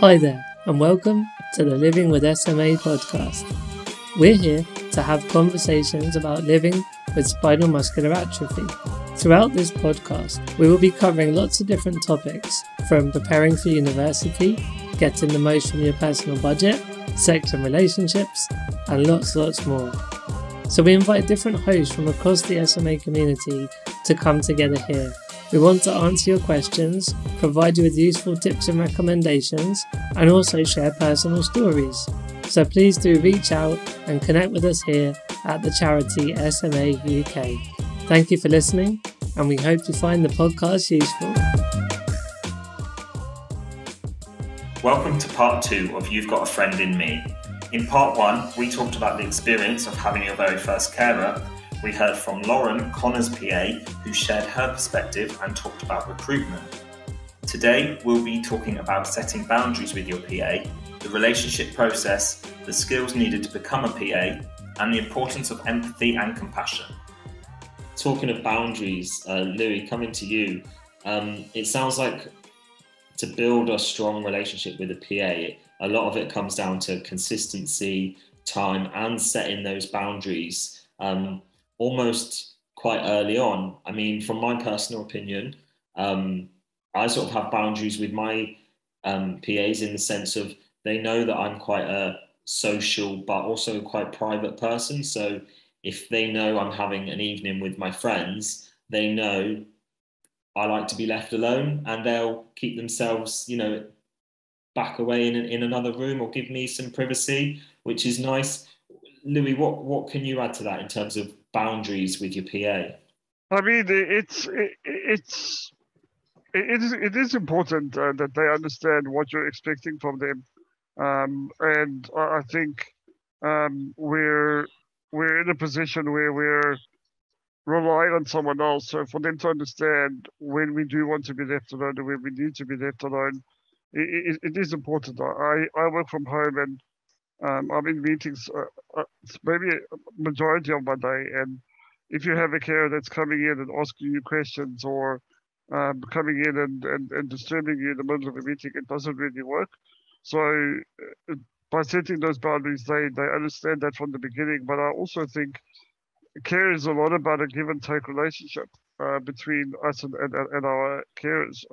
Hi there, and welcome to the Living with SMA podcast. We're here to have conversations about living with spinal muscular atrophy. Throughout this podcast, we will be covering lots of different topics, from preparing for university, getting the most from your personal budget, sex and relationships, and lots more. So we invite different hosts from across the SMA community to come together here. We want to answer your questions, provide you with useful tips and recommendations, and also share personal stories. So please do reach out and connect with us here at the charity SMA UK. Thank you for listening, and we hope you find the podcast useful. Welcome to part 2 of You've Got a Friend in Me. In part 1, we talked about the experience of having your very first carer. We heard from Lauren, Connor's PA, who shared her perspective and talked about recruitment. Today, we'll be talking about setting boundaries with your PA, the relationship process, the skills needed to become a PA, and the importance of empathy and compassion. Talking of boundaries, Louis, coming to you, it sounds like to build a strong relationship with a PA, a lot of it comes down to consistency, time, and setting those boundaries almost quite early on. I mean, from my personal opinion, I sort of have boundaries with my PAs in the sense of they know that I'm quite a social but also quite private person. So if they know I'm having an evening with my friends, they know I like to be left alone, and they'll keep themselves, back away in another room or give me some privacy, which is nice. Louis, what can you add to that in terms of boundaries with your PA? I mean, it is important that they understand what you're expecting from them, and I think we're in a position where we're relying on someone else. So for them to understand when we do want to be left alone and when we need to be left alone, it is important. I work from home, and I'm in meetings maybe a majority of my day. And if you have a carer that's coming in and asking you questions, or coming in and disturbing you in the middle of a meeting, it doesn't really work. So by setting those boundaries, they understand that from the beginning. But I also think care is a lot about a give and take relationship between us and our carers.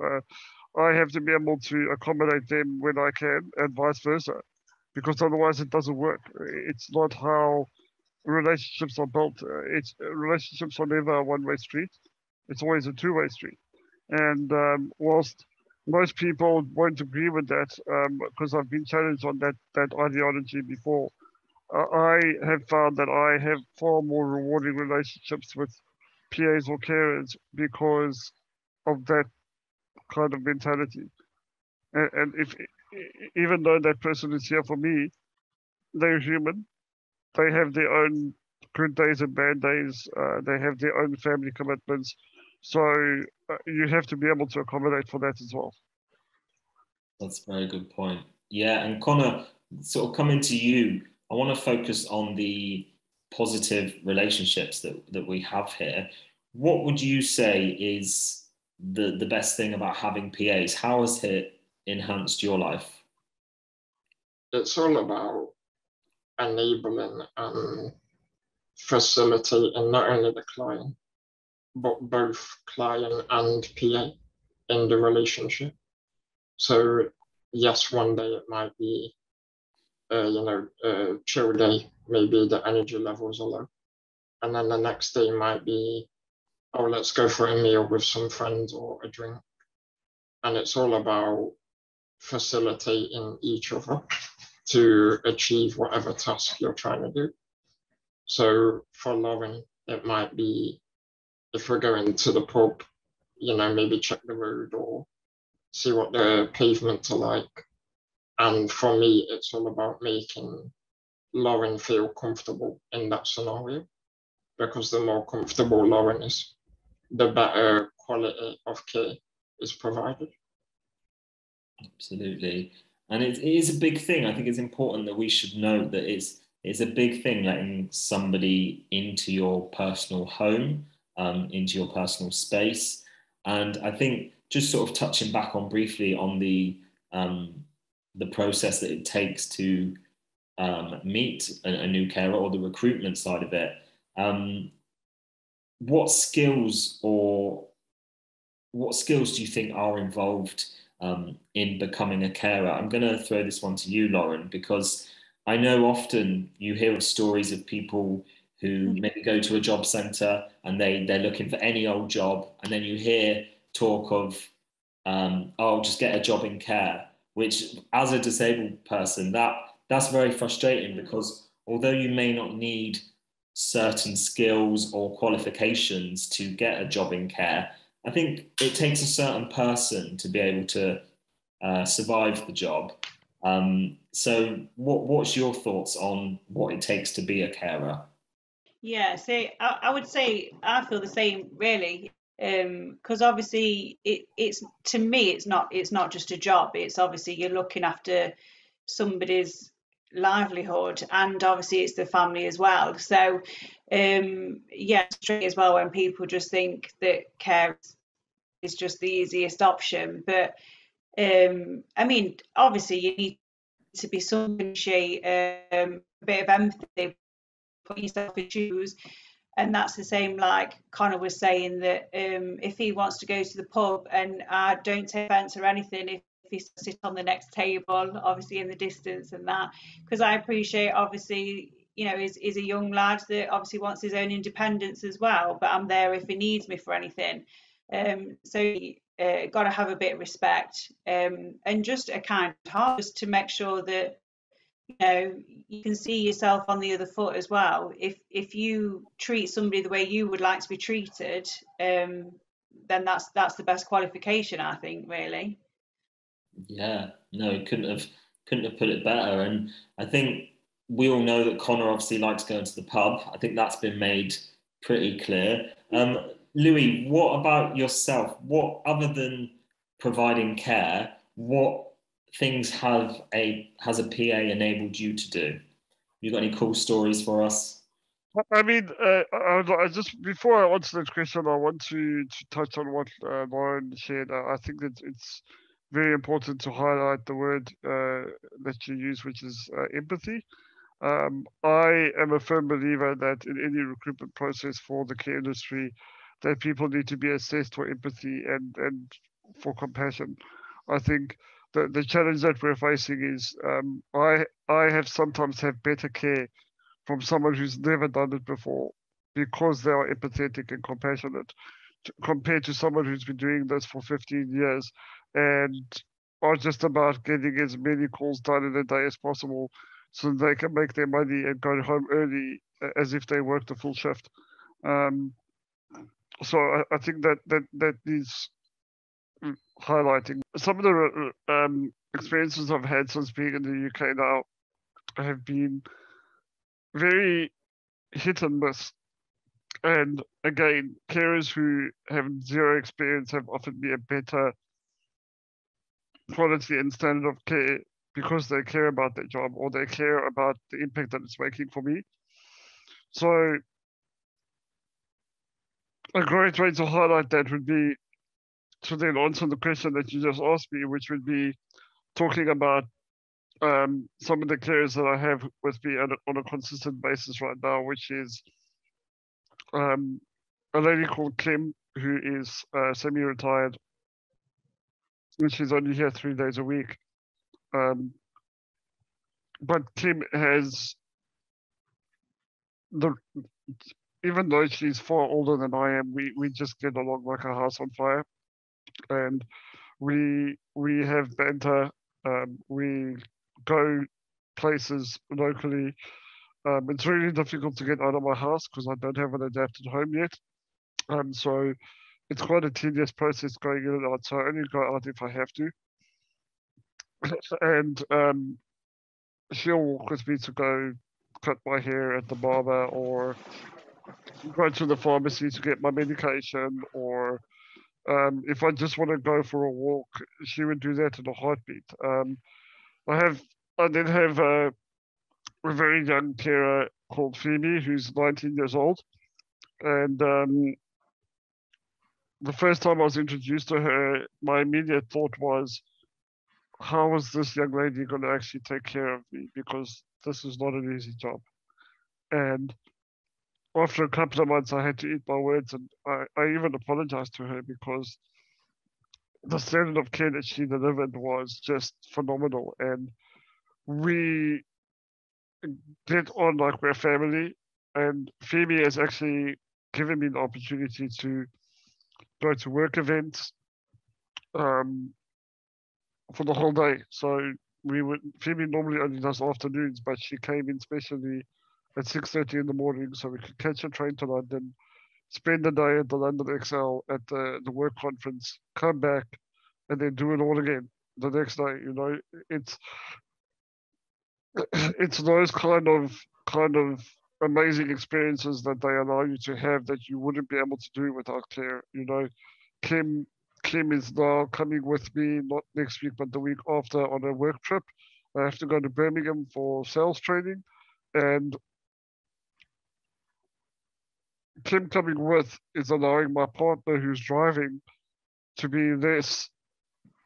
I have to be able to accommodate them when I can, and vice versa, because otherwise it doesn't work. It's not how relationships are built. Relationships are never a one-way street. It's always a two-way street. And whilst most people won't agree with that, because I've been challenged on that ideology before, I have found that I have far more rewarding relationships with PAs or carers because of that kind of mentality. And if even though that person is here for me, they're human. They have their own good days and bad days. They have their own family commitments. So you have to be able to accommodate for that as well. That's a very good point. Yeah, and Connor, sort of coming to you, I want to focus on the positive relationships that we have here. What would you say is the best thing about having PAs? How has it enhanced your life? It's all about enabling and facilitating not only the client, but both client and PA in the relationship. So yes, one day it might be, a chill day, maybe the energy levels are low. And then the next day might be, oh, let's go for a meal with some friends or a drink. And it's all about facilitating each other to achieve whatever task you're trying to do. So for Lauren, it might be, if we're going to the pub, maybe check the road or see what the pavements are like. And for me, it's all about making Lauren feel comfortable in that scenario, because the more comfortable Lauren is, the better quality of care is provided. Absolutely. And it is a big thing. I think it's important that we should note that it's a big thing letting somebody into your personal home, into your personal space. And I think just sort of touching back on briefly on the the process that it takes to meet a new carer, or the recruitment side of it. What skills do you think are involved in becoming a carer? I'm going to throw this one to you, Lauren, because I know often you hear of stories of people who maybe go to a job centre and they're looking for any old job, and then you hear talk of, oh, just get a job in care, which as a disabled person, that's very frustrating, because although you may not need certain skills or qualifications to get a job in care, I think it takes a certain person to be able to survive the job. So what's your thoughts on what it takes to be a carer? Yeah, so I would say I feel the same, really, because obviously it's to me it's not just a job. It's obviously you're looking after somebody's livelihood, and obviously it's the family as well. So yeah, it's tricky as well when people just think that care is just the easiest option. But I mean, obviously you need to be somebody, a bit of empathy, put yourself in shoes. And that's the same, like Connor was saying, that if he wants to go to the pub, and I don't take offence or anything if he sits on the next table, obviously in the distance and that, because I appreciate, obviously, you know, is a young lad that obviously wants his own independence as well, but I'm there if he needs me for anything. So got to have a bit of respect, and just a kind heart, just to make sure that, you know, you can see yourself on the other foot as well. If you treat somebody the way you would like to be treated, then that's the best qualification, I think, really. Yeah, no, couldn't have put it better. And I think we all know that Connor obviously likes going to the pub. I think that's been made pretty clear. Louis, what about yourself? What, other than providing care, what things has a PA enabled you to do? You got any cool stories for us? I mean, I just, before I answer that question, I want to touch on what Lauren shared. I think that it's very important to highlight the word that you use, which is empathy. I am a firm believer that in any recruitment process for the care industry, that people need to be assessed for empathy and for compassion. I think the challenge that we're facing is I have sometimes have better care from someone who's never done it before, because they are empathetic and compassionate, compared to someone who's been doing this for 15 years and are just about getting as many calls done in a day as possible so they can make their money and go home early as if they worked a full shift. So I think that needs highlighting. Some of the experiences I've had since being in the UK now have been very hit and miss. And again, carers who have zero experience have offered me a better quality and standard of care because they care about their job, or they care about the impact that it's making for me. So a great way to highlight that would be to then answer the question that you just asked me, which would be talking about some of the carers that I have with me on a consistent basis right now, which is a lady called Kim, who is semi-retired, and she's only here 3 days a week. But Kim has even though she's far older than I am, we just get along like a house on fire, and we have banter. We go places locally. It's really difficult to get out of my house because I don't have an adapted home yet. So it's quite a tedious process going in and out. So I only go out if I have to. And she'll walk with me to go cut my hair at the barber, or go to the pharmacy to get my medication, or if I just want to go for a walk, she would do that in a heartbeat. I then have a very young carer called Phoebe, who's 19 years old. And the first time I was introduced to her, my immediate thought was, how is this young lady going to actually take care of me? Because this is not an easy job. And after a couple of months, I had to eat my words, and I even apologized to her because the standard of care that she delivered was just phenomenal. And we get on like we're family. And Phoebe has actually given me the opportunity to go to work events um, for the whole day. So Phoebe normally only does afternoons, but she came in specially at 6:30 in the morning so we could catch a train to London, spend the day at the London XL at the work conference, come back, and then do it all again the next day. You know, it's it's those kind of amazing experiences that they allow you to have that you wouldn't be able to do without care. You know, Kim Kim is now coming with me, not next week, but the week after on a work trip. I have to go to Birmingham for sales training, and Kim coming with is allowing my partner who's driving to be less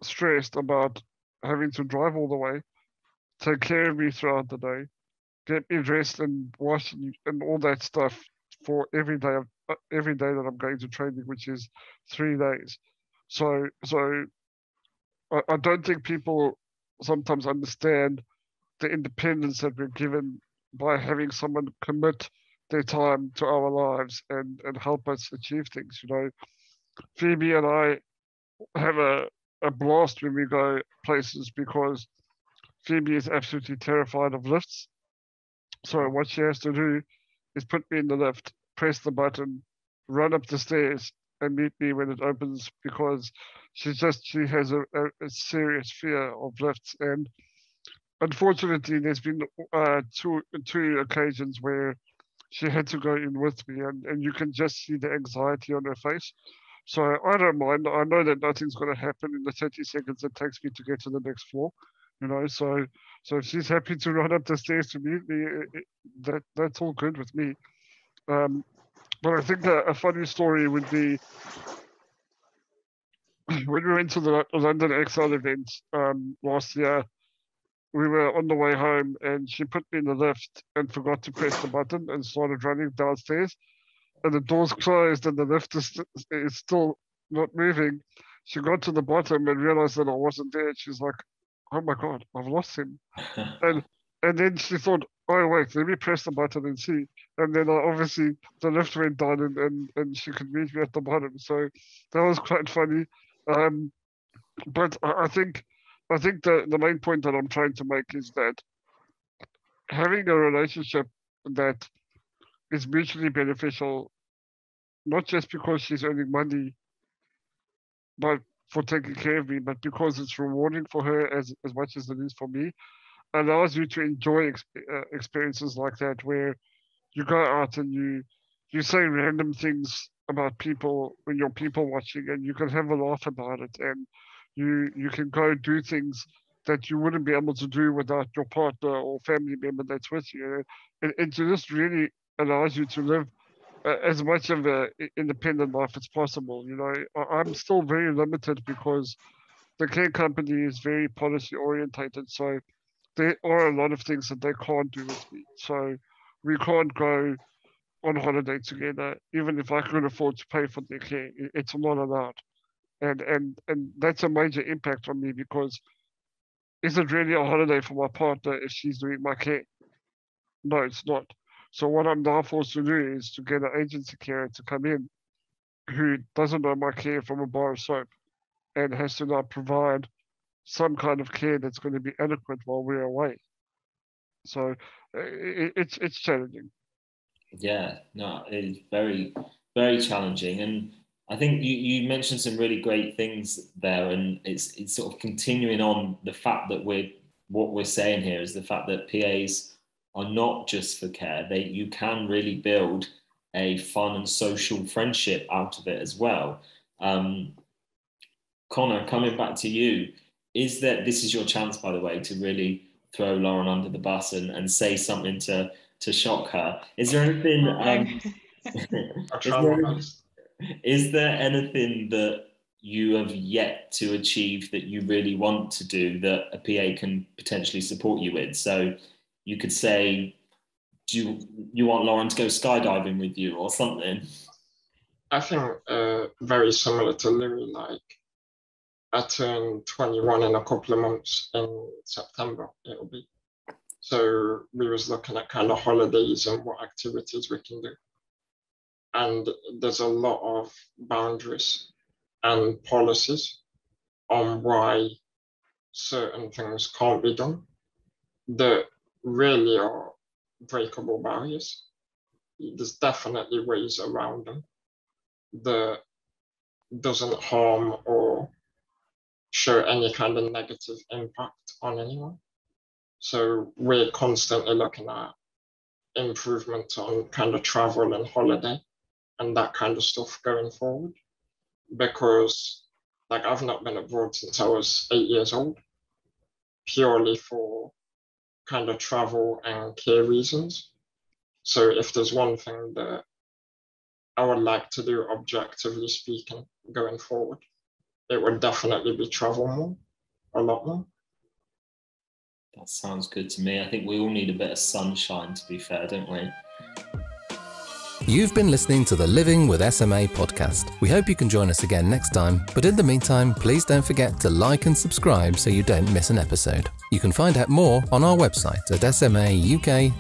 stressed about having to drive all the way, take care of me throughout the day, get me dressed and washed and all that stuff for every day that I'm going to training, which is 3 days. So I don't think people sometimes understand the independence that we're given by having someone commit their time to our lives and help us achieve things. You know, Phoebe and I have a blast when we go places because Phoebe is absolutely terrified of lifts. So what she has to do is put me in the lift, press the button, run up the stairs, and meet me when it opens because she has a serious fear of lifts. And unfortunately, there's been two occasions where she had to go in with me, and you can just see the anxiety on her face. So I don't mind. I know that nothing's going to happen in the 30 seconds it takes me to get to the next floor. You know, so if she's happy to run up the stairs to meet me, that's all good with me. Um, but I think a funny story would be when we went to the London XL event last year. We were on the way home, and she put me in the lift and forgot to press the button and started running downstairs. And the doors closed, and the lift is still not moving. She got to the bottom and realized that I wasn't there. She's like, "Oh my god, I've lost him." And and then she thought, "Oh wait, let me press the button and see." And then obviously the lift went down, and she could meet me at the bottom. So that was quite funny. Um, but I think the main point that I'm trying to make is that having a relationship that is mutually beneficial, not just because she's earning money, but for taking care of me, but because it's rewarding for her as much as it is for me, allows you to enjoy experiences like that where you go out and you say random things about people when you're people watching, and you can have a laugh about it, and you can go do things that you wouldn't be able to do without your partner or family member that's with you. It just really allows you to live as much of a independent life as possible. You know, I'm still very limited because the care company is very policy orientated. So there are a lot of things that they can't do with me. So we can't go on holiday together, even if I could afford to pay for their care. It's not allowed. And that's a major impact on me because is it really a holiday for my partner if she's doing my care? No, it's not. So what I'm now forced to do is to get an agency carer to come in who doesn't know my care from a bar of soap and has to now provide some kind of care that's going to be adequate while we're away. So it's challenging. Yeah, no, it's very, very challenging. And I think you mentioned some really great things there. And it's sort of continuing on the fact that what we're saying here is the fact that PAs are not just for care. You can really build a fun and social friendship out of it as well. Connor, coming back to you, this is your chance, by the way, to really throw Lauren under the bus and say something to shock her. Is there anything? I'll try my best. Is there anything that you have yet to achieve that you really want to do that a PA can potentially support you with? So you could say, do you want Lauren to go skydiving with you or something? I think very similar to Louis, like I turned 21 in a couple of months in September, it'll be. So we was looking at kind of holidays and what activities we can do. And there's a lot of boundaries and policies on why certain things can't be done that really are breakable barriers. There's definitely ways around them that doesn't harm or show any kind of negative impact on anyone. So we're constantly looking at improvement on kind of travel and holiday and that kind of stuff going forward. Because like I've not been abroad since I was 8 years old, purely for kind of travel and care reasons. So if there's one thing that I would like to do, objectively speaking, going forward, it would definitely be travel more, a lot more. That sounds good to me. I think we all need a bit of sunshine, to be fair, don't we? You've been listening to the Living with SMA podcast. We hope you can join us again next time, but in the meantime, please don't forget to like and subscribe so you don't miss an episode. You can find out more on our website at smauk.org.uk.